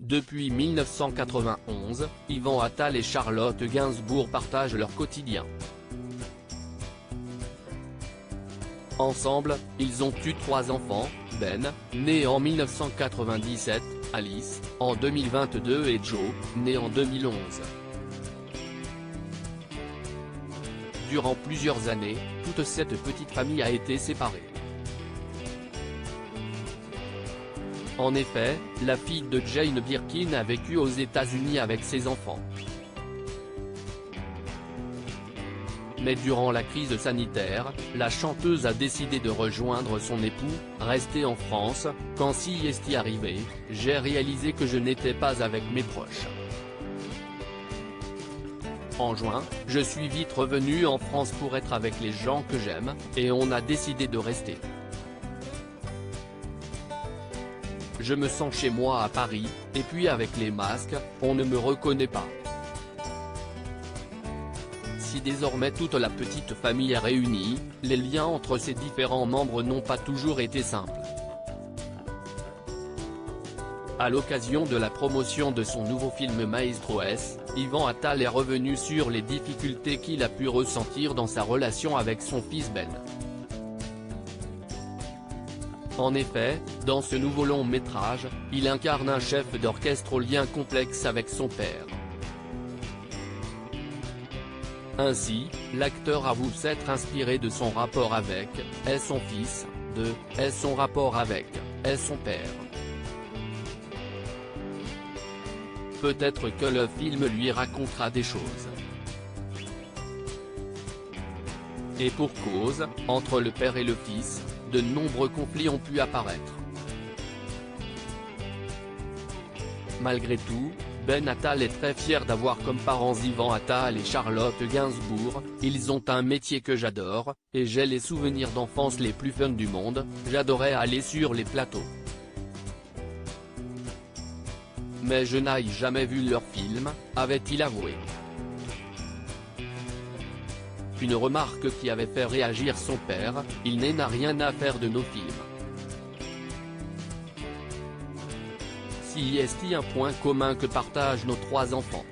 Depuis 1991, Yvan Attal et Charlotte Gainsbourg partagent leur quotidien. Ensemble, ils ont eu 3 enfants, Ben, né en 1997, Alice, en 2022 et Joe, né en 2011. Durant plusieurs années, toute cette petite famille a été séparée. En effet, la fille de Jane Birkin a vécu aux États-Unis avec ses enfants. Mais durant la crise sanitaire, la chanteuse a décidé de rejoindre son époux, resté en France. Quand CEST arrivé, j'ai réalisé que je n'étais pas avec mes proches. En juin, je suis vite revenu en France pour être avec les gens que j'aime, et on a décidé de rester. Je me sens chez moi à Paris, et puis avec les masques, on ne me reconnaît pas. Si désormais toute la petite famille est réunie, les liens entre ses différents membres n'ont pas toujours été simples. À l'occasion de la promotion de son nouveau film Maestro S, Yvan Attal est revenu sur les difficultés qu'il a pu ressentir dans sa relation avec son fils Ben. En effet, dans ce nouveau long métrage, il incarne un chef d'orchestre au lien complexe avec son père. Ainsi, l'acteur avoue s'être inspiré de son rapport avec son fils, de son rapport avec son père. Peut-être que le film lui racontera des choses. Et pour cause, entre le père et le fils, de nombreux conflits ont pu apparaître. Malgré tout, Ben Attal est très fier d'avoir comme parents Yvan Attal et Charlotte Gainsbourg. Ils ont un métier que j'adore, et j'ai les souvenirs d'enfance les plus fun du monde. J'adorais aller sur les plateaux. Mais je n'ai jamais vu leur film, avait-il avoué. Une remarque qui avait fait réagir son père, il n'a rien à faire de nos films. Si est-il un point commun que partagent nos 3 enfants?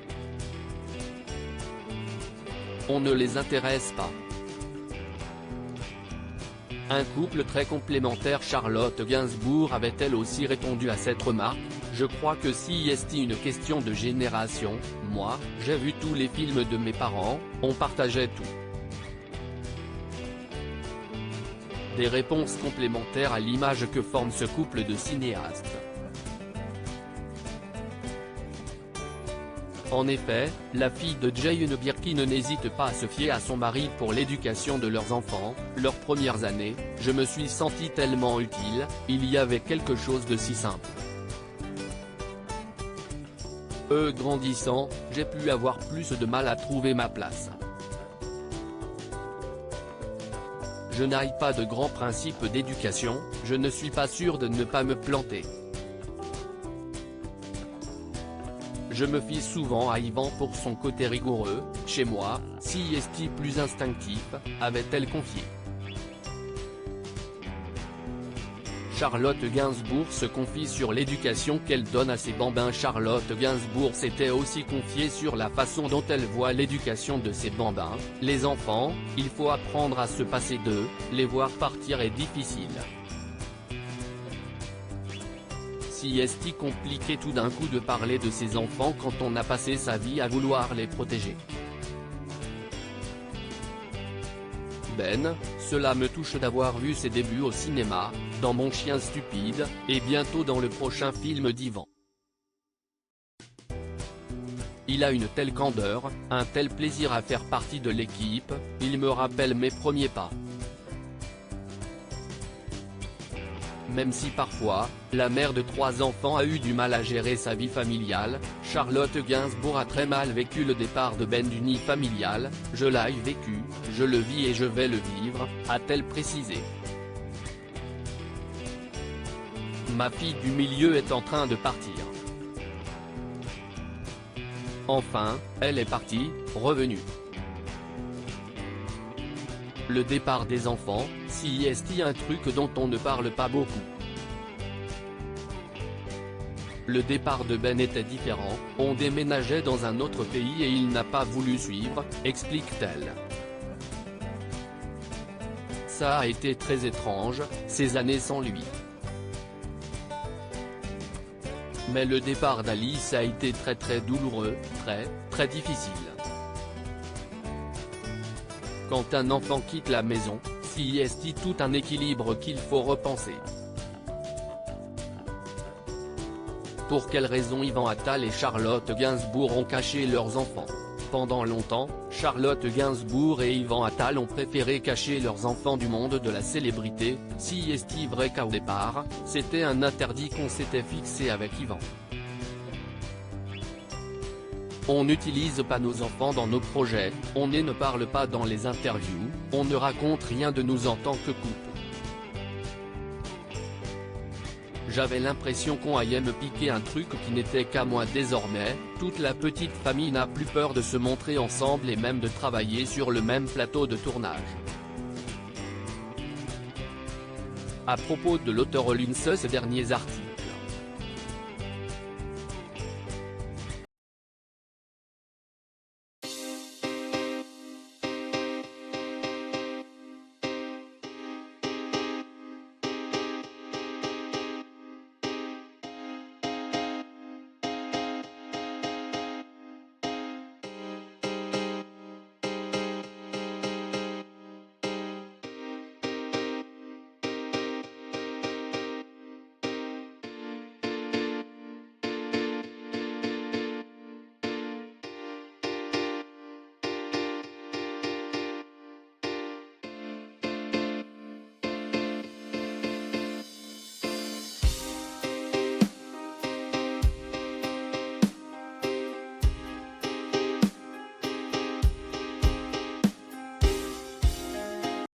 On ne les intéresse pas. Un couple très complémentaire. Charlotte Gainsbourg avait elle aussi répondu à cette remarque. Je crois que si est une question de génération, moi, j'ai vu tous les films de mes parents, on partageait tout. Des réponses complémentaires à l'image que forme ce couple de cinéastes. En effet, la fille de Jane Birkin n'hésite pas à se fier à son mari pour l'éducation de leurs enfants. Leurs premières années, je me suis senti tellement utile, il y avait quelque chose de si simple. Grandissant, j'ai pu avoir plus de mal à trouver ma place. Je n'ai pas de grands principes d'éducation, je ne suis pas sûr de ne pas me planter. Je me fie souvent à Yvan pour son côté rigoureux. Chez moi, si est plus instinctif, avait-elle confié. Charlotte Gainsbourg se confie sur l'éducation qu'elle donne à ses bambins. Charlotte Gainsbourg s'était aussi confiée sur la façon dont elle voit l'éducation de ses bambins. Les enfants, il faut apprendre à se passer d'eux, les voir partir est difficile. Si est compliqué tout d'un coup de parler de ses enfants quand on a passé sa vie à vouloir les protéger. Ben, cela me touche d'avoir vu ses débuts au cinéma, dans Mon chien stupide, et bientôt dans le prochain film d'Yvan. Il a une telle candeur, un tel plaisir à faire partie de l'équipe, il me rappelle mes premiers pas. Même si parfois, la mère de 3 enfants a eu du mal à gérer sa vie familiale, Charlotte Gainsbourg a très mal vécu le départ de Ben du nid familial. Je l'ai vécu, je le vis et je vais le vivre, a-t-elle précisé. Ma fille du milieu est en train de partir. Enfin, elle est partie, revenue. Le départ des enfants, si est un truc dont on ne parle pas beaucoup. Le départ de Ben était différent, on déménageait dans un autre pays et il n'a pas voulu suivre, explique-t-elle. Ça a été très étrange, ces années sans lui. Mais le départ d'Alice a été très douloureux, très difficile. Quand un enfant quitte la maison, c'est tout un équilibre qu'il faut repenser. Pour quelles raisons Yvan Attal et Charlotte Gainsbourg ont caché leurs enfants? Pendant longtemps, Charlotte Gainsbourg et Yvan Attal ont préféré cacher leurs enfants du monde de la célébrité, si est vrai qu'au départ, c'était un interdit qu'on s'était fixé avec Yvan. On n'utilise pas nos enfants dans nos projets, on ne parle pas dans les interviews, on ne raconte rien de nous en tant que couple. J'avais l'impression qu'on allait me piquer un truc qui n'était qu'à moi désormais, toute la petite famille n'a plus peur de se montrer ensemble et même de travailler sur le même plateau de tournage. À propos de l'auteur lune ces derniers articles.